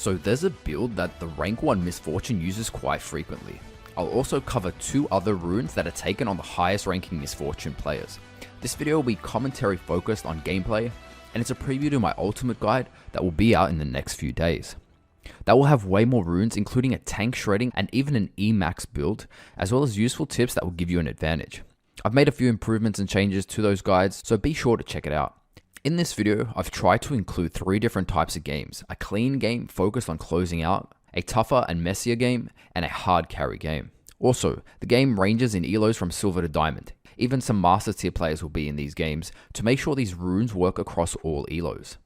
So there's a build that the rank 1 Misfortune uses quite frequently. I'll also cover 2 other runes that are taken on the highest ranking Misfortune players. This video will be commentary focused on gameplay, and it's a preview to my ultimate guide that will be out in the next few days. That will have way more runes, including a tank shredding and even an E-max build, as well as useful tips that will give you an advantage. I've made a few improvements and changes to those guides, so be sure to check it out. In this video, I've tried to include 3 different types of games: a clean game focused on closing out, a tougher and messier game, and a hard carry game. Also, the game ranges in elos from silver to diamond. Even some master tier players will be in these games to make sure these runes work across all elos.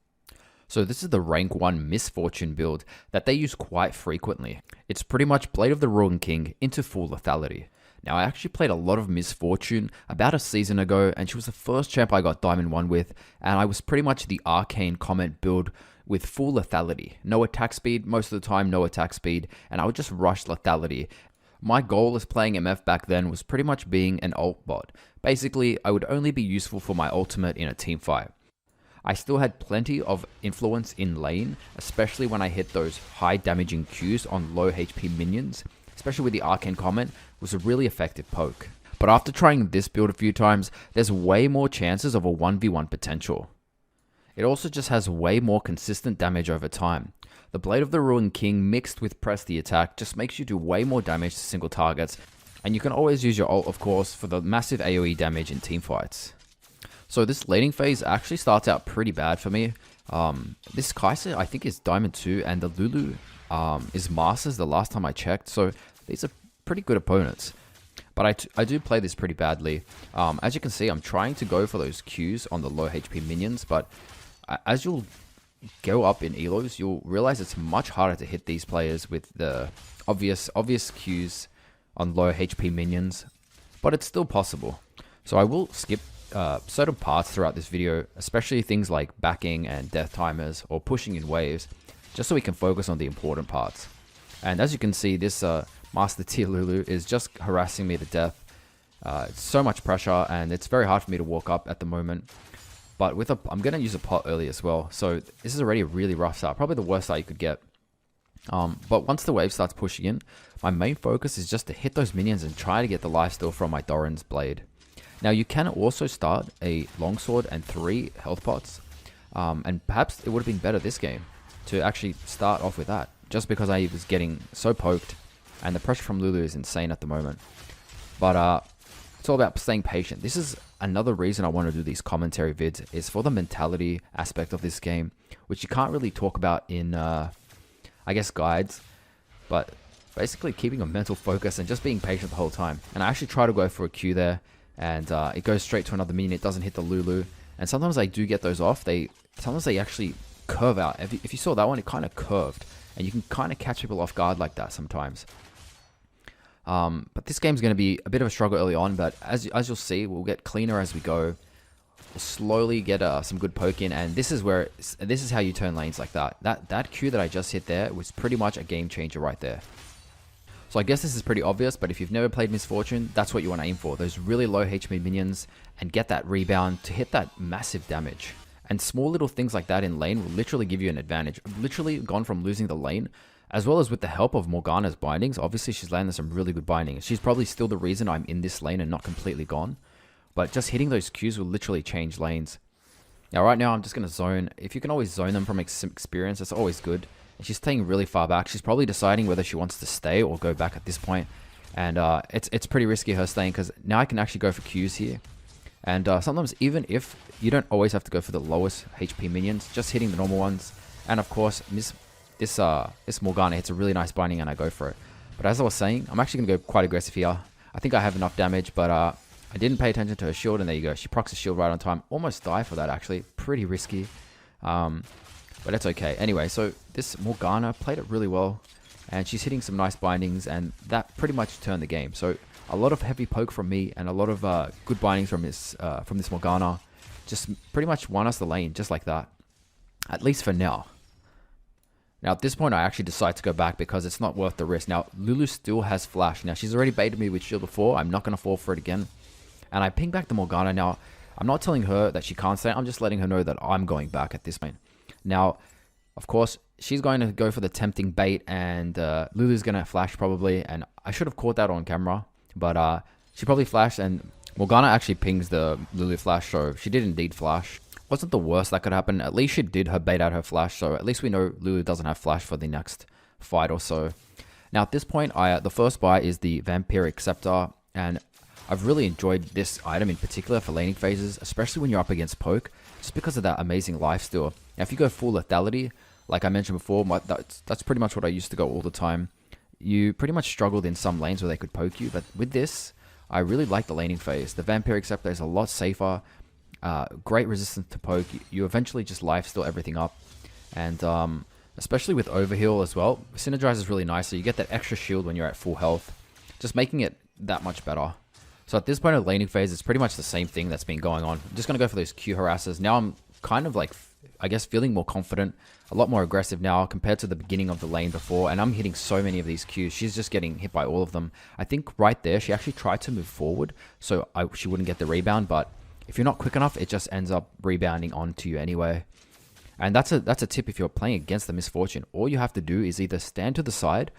So this is the rank 1 Misfortune build that they use quite frequently. It's pretty much Blade of the Ruin King into full lethality. Now, I actually played a lot of Misfortune about a season ago, and she was the first champ I got Diamond 1 with, and I was pretty much the Arcane Comment build with full lethality. No attack speed, most of the time no attack speed, and I would just rush lethality. My goal as playing MF back then was pretty much being an ult bot. Basically, I would only be useful for my ultimate in a team fight. I still had plenty of influence in lane, especially when I hit those high damaging Qs on low HP minions, especially with the Arcane Comment, was a really effective poke. But after trying this build a few times, there's way more chances of a 1v1 potential. It also just has way more consistent damage over time. The Blade of the Ruin King mixed with Press the Attack just makes you do way more damage to single targets, and you can always use your ult, of course, for the massive AoE damage in teamfights. So this laning phase actually starts out pretty bad for me. This Kai'Sa I think is Diamond 2, and the Lulu is Masters the last time I checked, so these are pretty good opponents. But I do play this pretty badly. As you can see, I'm trying to go for those Qs on the low HP minions, but as you'll go up in elos, you'll realize it's much harder to hit these players with the obvious Qs on low HP minions, but it's still possible. So I will skip certain parts throughout this video, especially things like backing and death timers or pushing in waves, just so we can focus on the important parts. And as you can see, this Master Tier Lulu is just harassing me to death. It's so much pressure, and it's very hard for me to walk up at the moment. But I'm going to use a pot early as well, so this is already a really rough start, probably the worst start you could get. But once the wave starts pushing in, my main focus is just to hit those minions and try to get the lifesteal from my Doran's Blade. Now, you can also start a longsword and 3 health pots, and perhaps it would have been better this game to actually start off with that, just because I was getting so poked, and the pressure from Lulu is insane at the moment. But it's all about staying patient. This is another reason I want to do these commentary vids, is for the mentality aspect of this game, which you can't really talk about in, I guess, guides, but basically keeping a mental focus and just being patient the whole time. And I actually try to go for a Q there, and it goes straight to another minion. It doesn't hit the Lulu, and sometimes I do get those off. Sometimes they actually curve out. If you saw that one, it kind of curved, and you can kind of catch people off guard like that sometimes. But this game's going to be a bit of a struggle early on, but as you'll see, we'll get cleaner as we go. We'll slowly get some good poke in, and this is how you turn lanes like that. That Q that I just hit there was pretty much a game changer right there. So I guess this is pretty obvious, but if you've never played Misfortune, that's what you want to aim for. Those really low HP minions, and get that rebound to hit that massive damage. And small little things like that in lane will literally give you an advantage. I've literally gone from losing the lane, as well as with the help of Morgana's bindings. Obviously, she's landed some really good bindings. She's probably still the reason I'm in this lane and not completely gone. But just hitting those Qs will literally change lanes. Now, right now, I'm just going to zone. If you can always zone them from experience, that's always good. And she's staying really far back. She's probably deciding whether she wants to stay or go back at this point. And it's pretty risky her staying, because now I can actually go for Qs here. And sometimes, even if you don't always have to go for the lowest HP minions, just hitting the normal ones. And of course, this Morgana hits a really nice binding, and I go for it. But as I was saying, I'm actually going to go quite aggressive here. I think I have enough damage, but I didn't pay attention to her shield, and there you go. She procs a shield right on time. Almost die for that, actually. Pretty risky. But that's okay. Anyway, so this Morgana played it really well, and she's hitting some nice bindings, and that pretty much turned the game. So a lot of heavy poke from me, and a lot of good bindings from this Morgana just pretty much won us the lane, just like that. At least for now. Now, at this point, I actually decide to go back because it's not worth the risk. Now, Lulu still has flash. Now, she's already baited me with shield before. I'm not going to fall for it again. And I ping back the Morgana. Now, I'm not telling her that she can't stay. I'm just letting her know that I'm going back at this point. Now, Of course, she's going to go for the tempting bait, and Lulu's going to flash probably, and I should have caught that on camera, but she probably flashed, and Morgana actually pings the Lulu flash, so she did indeed flash. Wasn't the worst that could happen. At least she did her bait out her flash, so at least we know Lulu doesn't have flash for the next fight or so. Now at this point, the first buy is the Vampiric Scepter, and I've really enjoyed this item in particular for laning phases, especially when you're up against poke, just because of that amazing lifesteal. Now if you go full lethality, like I mentioned before, that's pretty much what I used to go all the time. You pretty much struggled in some lanes where they could poke you, but with this, I really like the laning phase. The Vampiric Scepter is a lot safer, great resistance to poke. You eventually just lifesteal everything up, and especially with overheal as well, Synergize is really nice, so you get that extra shield when you're at full health, just making it that much better. So at this point of the laning phase, it's pretty much the same thing that's been going on. I'm just going to go for those Q harassers. Now I'm kind of like, I guess, feeling more confident, a lot more aggressive now compared to the beginning of the lane before, and I'm hitting so many of these Qs. She's just getting hit by all of them. I think right there, she actually tried to move forward so she wouldn't get the rebound, but if you're not quick enough, it just ends up rebounding onto you anyway. And that's a tip if you're playing against the Misfortune. All you have to do is either stand to the side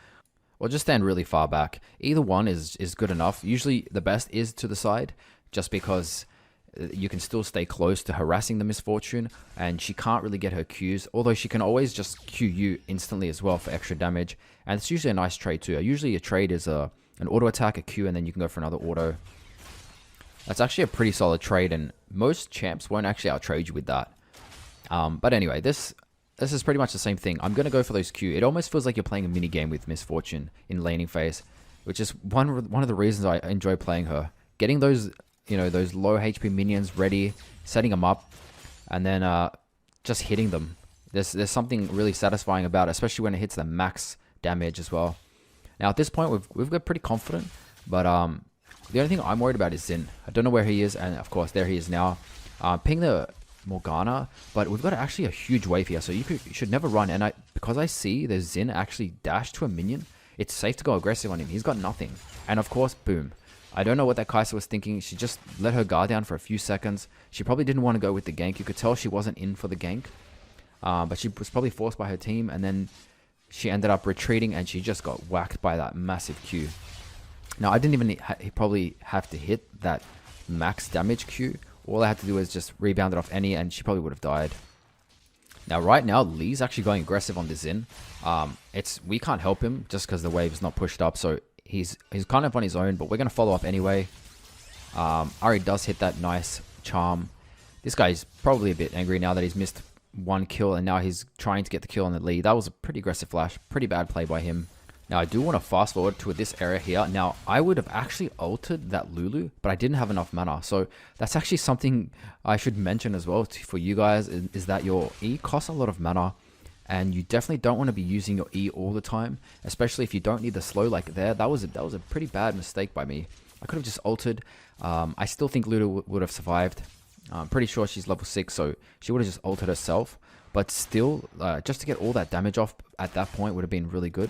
or just stand really far back. Either one is good enough. Usually the best is to the side, just because you can still stay close to harassing the Misfortune, and she can't really get her Qs, although she can always just Q you instantly as well for extra damage, and it's usually a nice trade too. Usually a trade is an auto attack, a Q, and then you can go for another auto. That's actually a pretty solid trade, and most champs won't actually out-trade you with that. But anyway, this is pretty much the same thing. I'm going to go for those Q. It almost feels like you're playing a mini game with Misfortune in laning phase, which is one of the reasons I enjoy playing her. Getting those, those low HP minions ready, setting them up, and then just hitting them. There's something really satisfying about it, especially when it hits the max damage as well. Now at this point, we've got pretty confident, but the only thing I'm worried about is Xin. I don't know where he is, and of course there he is now. Ping the Morgana, but we've got actually a huge wave here, so you should never run. And because I see the Xin actually dash to a minion, it's safe to go aggressive on him. He's got nothing, and of course, boom. I don't know what that Kai'Sa was thinking. She just let her guard down for a few seconds. She probably didn't want to go with the gank. You could tell she wasn't in for the gank, but she was probably forced by her team, and then she ended up retreating, and she just got whacked by that massive Q. Now, I didn't even probably have to hit that max damage Q. All I had to do was just rebound it off any, and she probably would have died. Now, right now, Lee's actually going aggressive on the Xin. We can't help him just because the wave is not pushed up, so he's kind of on his own, but we're going to follow up anyway. Ari does hit that nice charm. This guy's probably a bit angry now that he's missed one kill, and now he's trying to get the kill on the Lee. That was a pretty aggressive flash. Pretty bad play by him. Now, I do want to fast forward to this area here. Now, I would have actually ulted that Lulu, but I didn't have enough mana. So, that's actually something I should mention as well for you guys, is that your E costs a lot of mana, and you definitely don't want to be using your E all the time, especially if you don't need the slow like there. That was a pretty bad mistake by me. I could have just ulted. I still think Lulu would have survived. I'm pretty sure she's level 6, so she would have just ulted herself. But still, just to get all that damage off at that point would have been really good.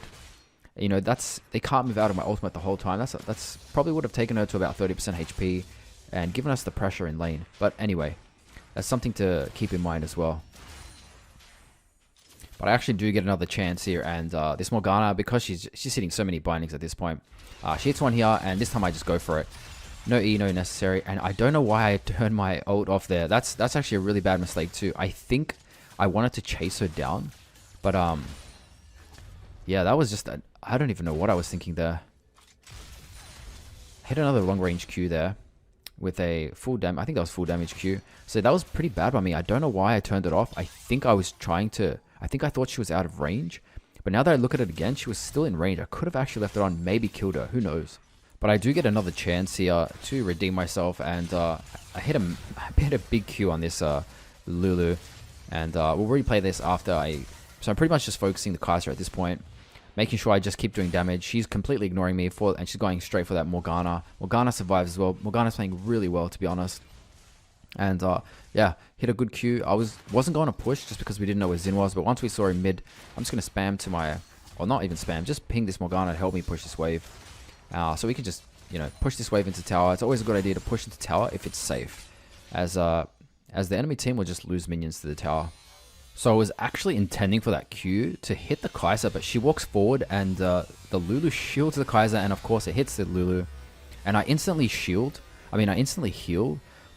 They can't move out of my ultimate the whole time. That's probably would have taken her to about 30% HP and given us the pressure in lane. But anyway, that's something to keep in mind as well. But I actually do get another chance here, and this Morgana, because she's hitting so many bindings at this point, she hits one here, and this time I just go for it. No E, no necessary, and I don't know why I turned my ult off there. That's actually a really bad mistake too. I think I wanted to chase her down, but yeah, that was just I don't even know what I was thinking there. Hit another long range Q there with a full damage. I think that was full damage Q. So that was pretty bad by me. I don't know why I turned it off. I think I thought she was out of range. But now that I look at it again, she was still in range. I could have actually left it on, maybe killed her. Who knows? But I do get another chance here to redeem myself. And I hit a big Q on this Lulu. And we'll replay this after So I'm pretty much just focusing the Kai'Sa at this point, making sure I just keep doing damage. She's completely ignoring me, and she's going straight for that Morgana. Morgana survives as well. Morgana's playing really well, to be honest. And yeah, hit a good Q. I wasn't going to push just because we didn't know where Xin was, but once we saw him mid, I'm just going to spam to my, or not even spam, just ping this Morgana to help me push this wave. So we can just, push this wave into tower. It's always a good idea to push into tower if it's safe, as the enemy team will just lose minions to the tower. So I was actually intending for that Q to hit the Kai'Sa, but she walks forward and the Lulu shields the Kai'Sa, and of course it hits the Lulu. And I instantly heal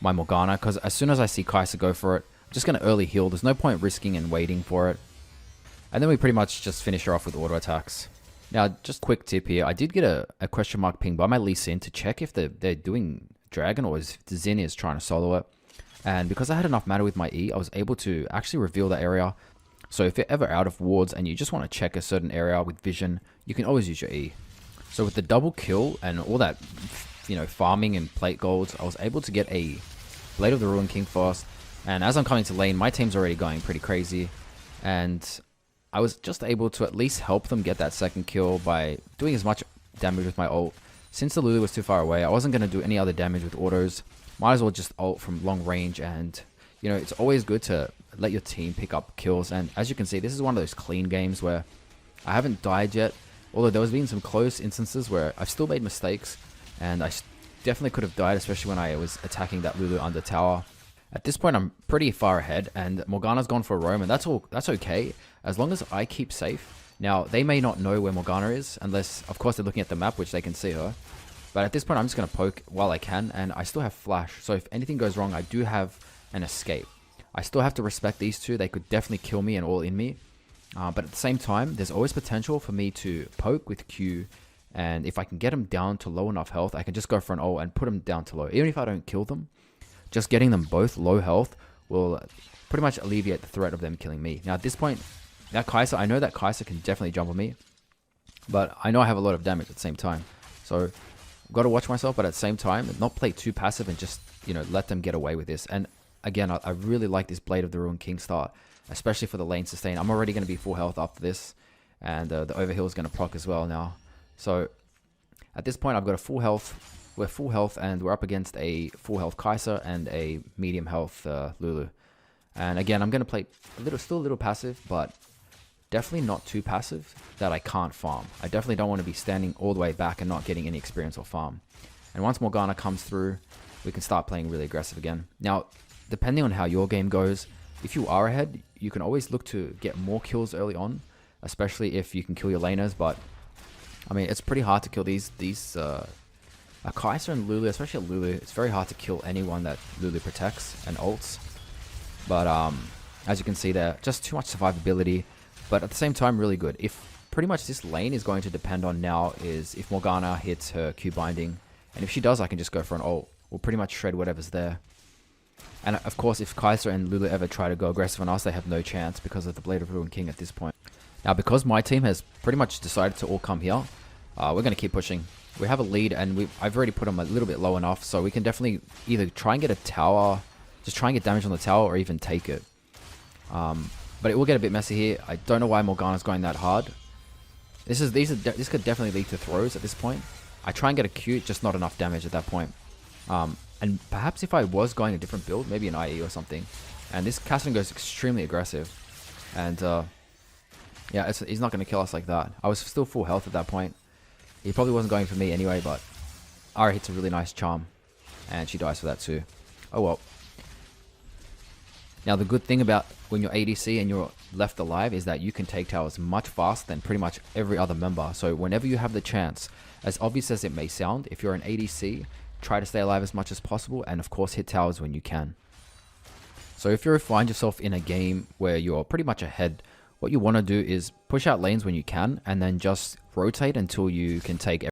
my Morgana, because as soon as I see Kai'Sa go for it, I'm just going to early heal. There's no point risking and waiting for it. And then we pretty much just finish her off with auto attacks. Now, just quick tip here. I did get a question mark ping by my Lee Sin to check if they're doing Dragon or if Xin is trying to solo it. And because I had enough mana with my E, I was able to actually reveal that area. So if you're ever out of wards and you just want to check a certain area with vision, you can always use your E. So with the double kill and all that, farming and plate golds, I was able to get a Blade of the Ruined King fast. And as I'm coming to lane, my team's already going pretty crazy. And I was just able to at least help them get that second kill by doing as much damage with my ult. Since the Lulu was too far away, I wasn't going to do any other damage with autos. Might as well just ult from long range, and it's always good to let your team pick up kills. And as you can see, this is one of those clean games where I haven't died yet, although there has been some close instances where I've still made mistakes, and I definitely could have died, especially when I was attacking that Lulu under tower. At this point, I'm pretty far ahead, and Morgana's gone for a roam, and that's okay, as long as I keep safe. Now, they may not know where Morgana is, unless, of course, they're looking at the map, which they can see her. But at this point, I'm just going to poke while I can, and I still have flash, so if anything goes wrong, I do have an escape. I still have to respect these two. They could definitely kill me and all in me. But at the same time, there's always potential for me to poke with Q, and if I can get them down to low enough health, I can just go for an ult and put them down to low. Even if I don't kill them, just getting them both low health will pretty much alleviate the threat of them killing me. Now at this point, that Kai'Sa, I know that Kai'Sa can definitely jump on me, but I know I have a lot of damage at the same time. So I've got to watch myself, but at the same time, not play too passive and just, let them get away with this. And again, I really like this Blade of the Ruined King start, especially for the lane sustain. I'm already going to be full health after this, and the overheal is going to proc as well now. So at this point, I've got a full health. We're full health, and we're up against a full health Kai'Sa and a medium health Lulu. And again, I'm going to play still a little passive, but definitely not too passive that I can't farm. I definitely don't want to be standing all the way back and not getting any experience or farm. And once Morgana comes through, we can start playing really aggressive again. Now, depending on how your game goes, if you are ahead, you can always look to get more kills early on, especially if you can kill your laners. But I mean, it's pretty hard to kill these a Kai'Sa and Lulu, especially a Lulu. It's very hard to kill anyone that Lulu protects and ults. But as you can see there, just too much survivability. But at the same time, really good. If pretty much this lane is going to depend on now is if Morgana hits her Q binding. And if she does, I can just go for an ult. We'll pretty much shred whatever's there. And of course, if Kai'Sa and Lulu ever try to go aggressive on us, they have no chance because of the Blade of Ruined King at this point. Now, because my team has pretty much decided to all come here, we're going to keep pushing. We have a lead, and I've already put them a little bit low enough, so we can definitely either try and get a tower, just try and get damage on the tower, or even take it. But it will get a bit messy here. I don't know why Morgana's going that hard. This could definitely lead to throws at this point. I try and get a Q, just not enough damage at that point. And perhaps if I was going a different build, maybe an IE or something, and this Cassian goes extremely aggressive, and yeah, he's not going to kill us like that. I was still full health at that point. He probably wasn't going for me anyway, but Ara hits a really nice charm, and she dies for that too. Oh well. Now the good thing about when you're ADC and you're left alive is that you can take towers much faster than pretty much every other member. So whenever you have the chance, as obvious as it may sound, if you're an ADC, try to stay alive as much as possible, and of course hit towers when you can. So if you find yourself in a game where you're pretty much ahead, what you want to do is push out lanes when you can, and then just rotate until you can take